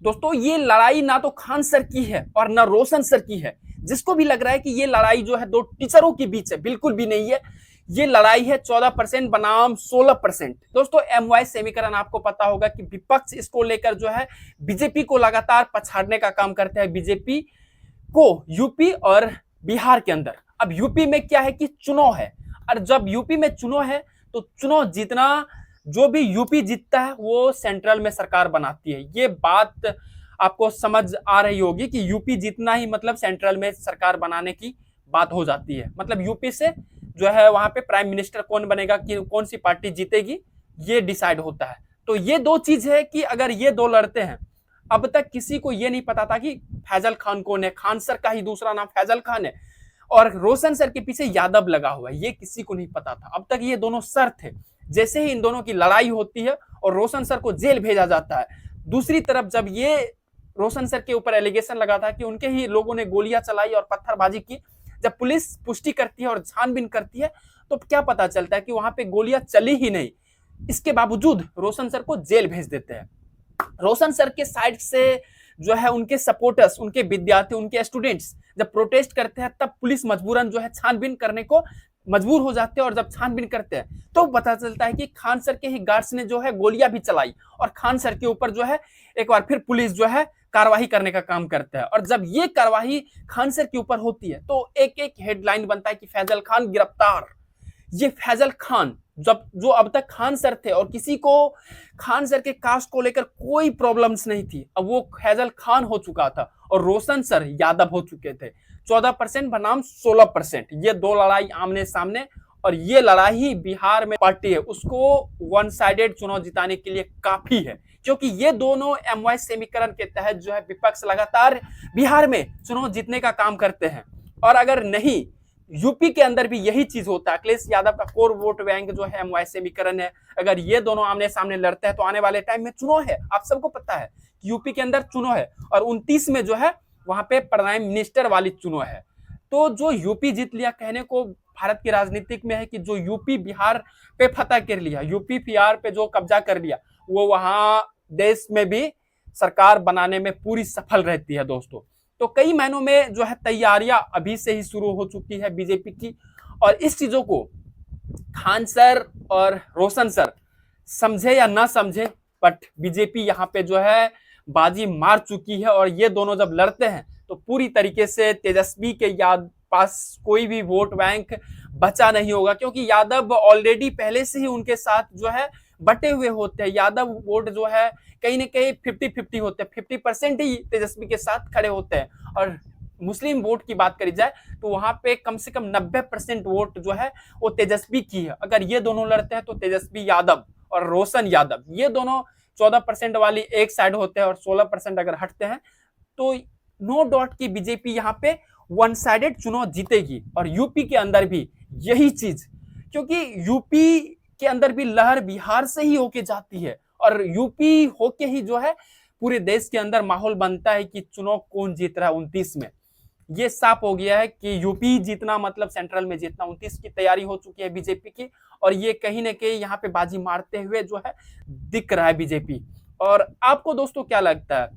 दोस्तों ये लड़ाई ना तो खान सर की है और ना रोशन सर की है। जिसको भी लग रहा है कि ये लड़ाई जो है दो टीचरों के बीच है, बिल्कुल भी नहीं है। ये लड़ाई है 14% बनाम 16%। दोस्तों एमवाई समीकरण आपको पता होगा कि विपक्ष इसको लेकर जो है बीजेपी को लगातार पछाड़ने का काम करते हैं, बीजेपी को यूपी और बिहार के अंदर। अब यूपी में क्या है कि चुनाव है, और जब यूपी में चुनाव है तो चुनाव जीतना, जो भी यूपी जीतता है वो सेंट्रल में सरकार बनाती है। ये बात आपको समझ आ रही होगी कि यूपी जीतना ही मतलब सेंट्रल में सरकार बनाने की बात हो जाती है। मतलब यूपी से जो है वहां पे प्राइम मिनिस्टर कौन बनेगा, कि कौन सी पार्टी जीतेगी, ये डिसाइड होता है। तो ये दो चीज है कि अगर ये दो लड़ते हैं, अब तक किसी को ये नहीं पता था कि फैजल खान कौन है। खान सर का ही दूसरा नाम फैजल खान है और रोशन सर के पीछे यादव लगा हुआ है, ये किसी को नहीं पता था। अब तक ये दोनों सर थे। जैसे ही इन दोनों की लड़ाई होती है और रोशन सर को जेल भेजा जाता है, दूसरी तरफ जब ये रोशन सर के ऊपर एलिगेशन लगा था कि उनके ही लोगों ने गोलियां चलाई और पत्थरबाजी की, जब पुलिस पुष्टि करती है और छानबीन करती है तो क्या पता चलता है कि वहां पे गोलियां चली ही नहीं। इसके बावजूद रोशन सर को जेल भेज देते हैं। रोशन सर के साइड से जो है उनके सपोर्टर्स, उनके विद्यार्थी, उनके स्टूडेंट्स जब प्रोटेस्ट करते हैं तब पुलिस मजबूरन जो है छानबीन करने को मजबूर हो जाते हैं। और जब छानबीन करते हैं तो पता चलता है कि खान सर के ही गार्ड्स ने जो है गोलियां भी चलाई और खान सर के ऊपर जो है एक बार फिर पुलिस जो है कार्रवाई करने का काम करता है। और जब ये कार्रवाई खान सर के ऊपर होती है तो एक एक हेडलाइन बनता है कि फैजल खान गिरफ्तार। ये फैजल खान जब जो अब तक खान सर थे और किसी को खान सर के कास्ट को लेकर कोई प्रॉब्लम्स नहीं थी, अब वो फैजल खान हो चुका था और रोशन सर यादव हो चुके थे। 14% बनाम 16%, ये दो लड़ाई आमने सामने। और ये लड़ाई ही बिहार में पार्टी है उसको वन साइडेड चुनाव जिताने के लिए काफी है, क्योंकि ये दोनों एमवाई समीकरण के तहत जो है विपक्ष लगातार बिहार में चुनाव जीतने का काम करते हैं। और अगर नहीं, यूपी के अंदर भी यही चीज होता है। अखिलेश यादव का कोर वोट बैंक जो है एमवाई समीकरण है। अगर ये दोनों आमने सामने लड़ते हैं तो आने वाले टाइम में चुनाव है। आप सबको पता है कि यूपी के अंदर चुनाव है और 29 में जो है वहां पे प्राइम मिनिस्टर वाली चुनाव है। तो जो यूपी जीत लिया, कहने को भारत की राजनीतिक में है कि जो यूपी बिहार पे फतह कर लिया, यूपी बिहार पे जो कब्जा कर लिया, वो वहां देश में भी सरकार बनाने में पूरी सफल रहती है दोस्तों। तो कई महीनों में जो है तैयारियां अभी से ही शुरू हो चुकी है बीजेपी की। और इस चीजों को खान सर और रोशन सर समझे या ना समझे, बट बीजेपी यहाँ पे जो है बाजी मार चुकी है। और ये दोनों जब लड़ते हैं तो पूरी तरीके से तेजस्वी के पास कोई भी वोट बैंक बचा नहीं होगा, क्योंकि यादव ऑलरेडी पहले से ही उनके साथ जो है बटे हुए होते हैं। यादव वोट जो है कहीं ना कहीं 50-50 होते हैं, 50% ही तेजस्वी के साथ खड़े होते हैं। और मुस्लिम वोट की बात करी जाए तो वहां पे कम से कम 90% वोट जो है वो तेजस्वी की है। अगर ये दोनों लड़ते हैं तो तेजस्वी यादव और रोशन यादव, ये दोनों 14% वाली एक साइड होते हैं और 16% अगर हटते हैं तो नो डाउट की बीजेपी यहाँ पे वन साइडेड चुनाव जीतेगी। और यूपी के अंदर भी यही चीज, क्योंकि यूपी के अंदर भी लहर बिहार से ही होके जाती है और यूपी होके ही जो है पूरे देश के अंदर माहौल बनता है कि चुनाव कौन जीत रहा है 29 में। ये साफ हो गया है कि यूपी जीतना मतलब सेंट्रल में जीतना। 29 की तैयारी हो चुकी है बीजेपी की और ये कहीं ना कहीं यहाँ पे बाजी मारते हुए जो है दिख रहा है बीजेपी। और आपको दोस्तों क्या लगता है,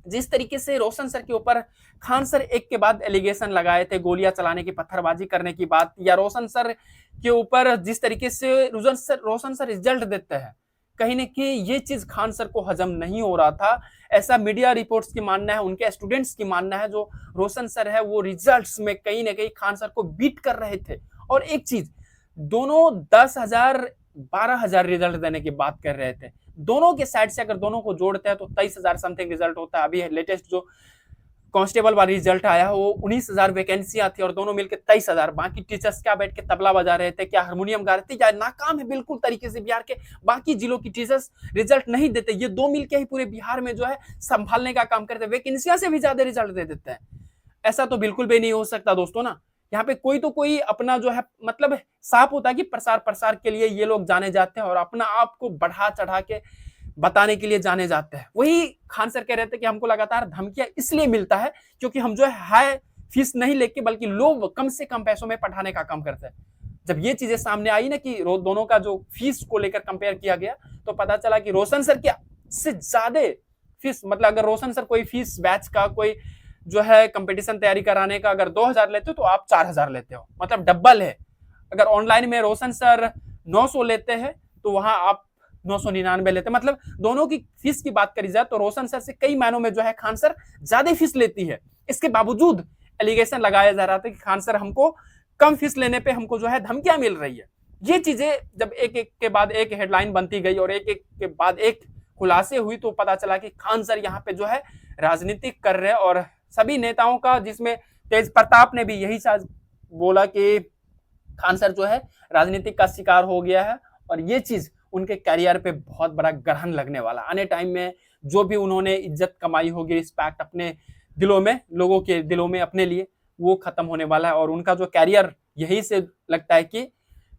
जिस तरीके से रोशन सर के ऊपर खान सर एक के बाद एलिगेशन लगाए थे, गोलियां चलाने की, पत्थरबाजी करने की बात, या रोशन सर के ऊपर जिस तरीके से रोशन सर रिजल्ट देते हैं, कहीं ना कहीं ये चीज खान सर को हजम नहीं हो रहा था। ऐसा मीडिया रिपोर्ट्स की मानना है, उनके स्टूडेंट्स की मानना है। जो रोशन सर है वो रिजल्ट्स में कहीं ना कहीं खान सर को बीट कर रहे थे। और एक चीज, दोनों 10,000 12,000 रिजल्ट देने की बात कर रहे थे। दोनों के साइड से अगर दोनों को जोड़ते हैं तो 23,000 समथिंग रिजल्ट होता है। अभी लेटेस्ट जो कांस्टेबल वाला रिजल्ट आया वो 19,000 वैकेंसियां थी और दोनों मिलकर 23,000। बाकी टीचर्स क्या बैठ के तबला बजा रहे थे, क्या हारमोनियम गा रहे थे, या नाकाम है बिल्कुल तरीके से बिहार के बाकी जिलों की टीचर्स रिजल्ट नहीं देते। ये दो मिलकर ही पूरे बिहार में जो है संभालने का काम करते, वैकेंसियां से भी ज्यादा रिजल्ट दे देते हैं। ऐसा तो बिल्कुल भी नहीं हो सकता दोस्तों ना। यहाँ पे कोई तो कोई अपना जो है मतलब साफ होता है कि प्रसार के लिए ये लोग जाने जाते हैं और अपना आप को बढ़ा चढ़ा के बताने के लिए जाने जाते हैं। वही खान सर कह रहे थे कि हमको लगातार धमकियां इसलिए मिलता है क्योंकि हम जो है हाई फीस नहीं लेके बल्कि लो कम से कम पैसों में पढ़ाने का काम करते हैं। जब ये चीजें सामने आई ना कि दोनों का जो फीस को लेकर कंपेयर किया गया तो पता चला कि रोशन सर के से ज्यादा फीस, मतलब अगर रोशन सर कोई फीस बैच का कोई जो है कंपटीशन तैयारी कराने का अगर 2000 लेते हो तो आप 4000 लेते हो, मतलब डबल है। अगर ऑनलाइन में रोशन सर 900 लेते हैं तो वहां आप 999 लेते हैं। मतलब दोनों की फीस की बात करी जाए तो रोशन सर से कई मायनों में जो है खान सर ज्यादा फीस लेती है। इसके बावजूद एलिगेशन लगाया जा रहा था कि खान सर हमको कम फीस लेने पे हमको जो है धमकियां मिल रही है। ये चीजें जब एक एक के बाद एक हेडलाइन बनती गई और एक एक के बाद एक खुलासे हुई तो पता चला कि खान सर यहाँ पे जो है राजनीति कर रहे हैं। और सभी नेताओं का, जिसमें तेज प्रताप ने भी यही बोला कि खान सर जो है राजनीतिक का शिकार हो गया है और ये चीज उनके करियर पे बहुत बड़ा ग्रहण लगने वाला। आने टाइम में जो भी उन्होंने इज्जत कमाई होगी, रिस्पेक्ट अपने दिलों में, लोगों के दिलों में अपने लिए, वो खत्म होने वाला है और उनका जो कैरियर यही से लगता है कि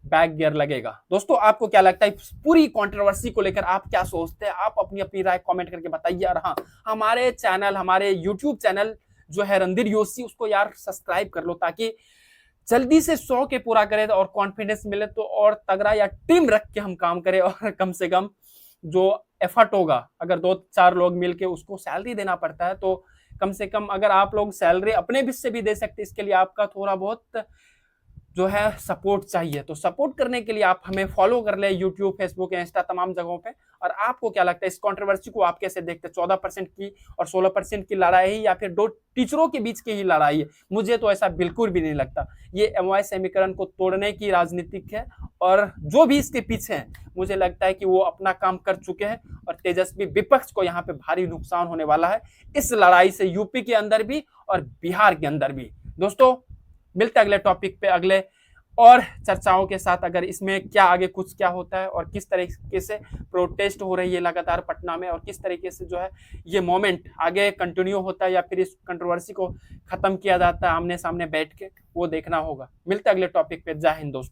बैक गियर लगेगा। दोस्तों आपको क्या लगता है पूरी कंट्रोवर्सी को लेकर, आप क्या सोचते हैं? आप अपनी अपनी राय कमेंट करके बताइए। और हाँ, हमारे चैनल, हमारे यूट्यूब चैनल जो है रणधीर योशी, उसको यार सब्सक्राइब कर लो ताकि जल्दी से 100 के पूरा करें और कॉन्फिडेंस मिले तो और तगड़ा या टीम रख के हम काम करें। और कम से कम जो एफर्ट होगा, अगर 2-4 लोग मिलके उसको सैलरी देना पड़ता है तो कम से कम अगर आप लोग सैलरी अपने भी से भी दे सकते, इसके लिए आपका थोड़ा बहुत जो है सपोर्ट चाहिए। तो सपोर्ट करने के लिए आप हमें फॉलो कर ले यूट्यूब, फेसबुक, इंस्टा, तमाम जगहों पे। और आपको क्या लगता है इस कंट्रोवर्सी को आप कैसे देखते हैं? 14% की और 16% की लड़ाई या फिर दो टीचरों के बीच की ही लड़ाई है? मुझे तो ऐसा बिल्कुल भी नहीं लगता। ये MOI समीकरण को तोड़ने की राजनीतिक है और जो भी इसके पीछे है मुझे लगता है कि वो अपना काम कर चुके हैं और तेजस्वी विपक्ष को यहाँ पे भारी नुकसान होने वाला है इस लड़ाई से, यूपी के अंदर भी और बिहार के अंदर भी। दोस्तों मिलते हैं अगले टॉपिक पे अगले और चर्चाओं के साथ। अगर इसमें क्या आगे कुछ क्या होता है और किस तरीके से प्रोटेस्ट हो रही है लगातार पटना में और किस तरीके से जो है ये मोमेंट आगे कंटिन्यू होता है या फिर इस कंट्रोवर्सी को खत्म किया जाता है आमने सामने बैठ के, वो देखना होगा। मिलते हैं अगले टॉपिक पे। जय हिंद दोस्तों।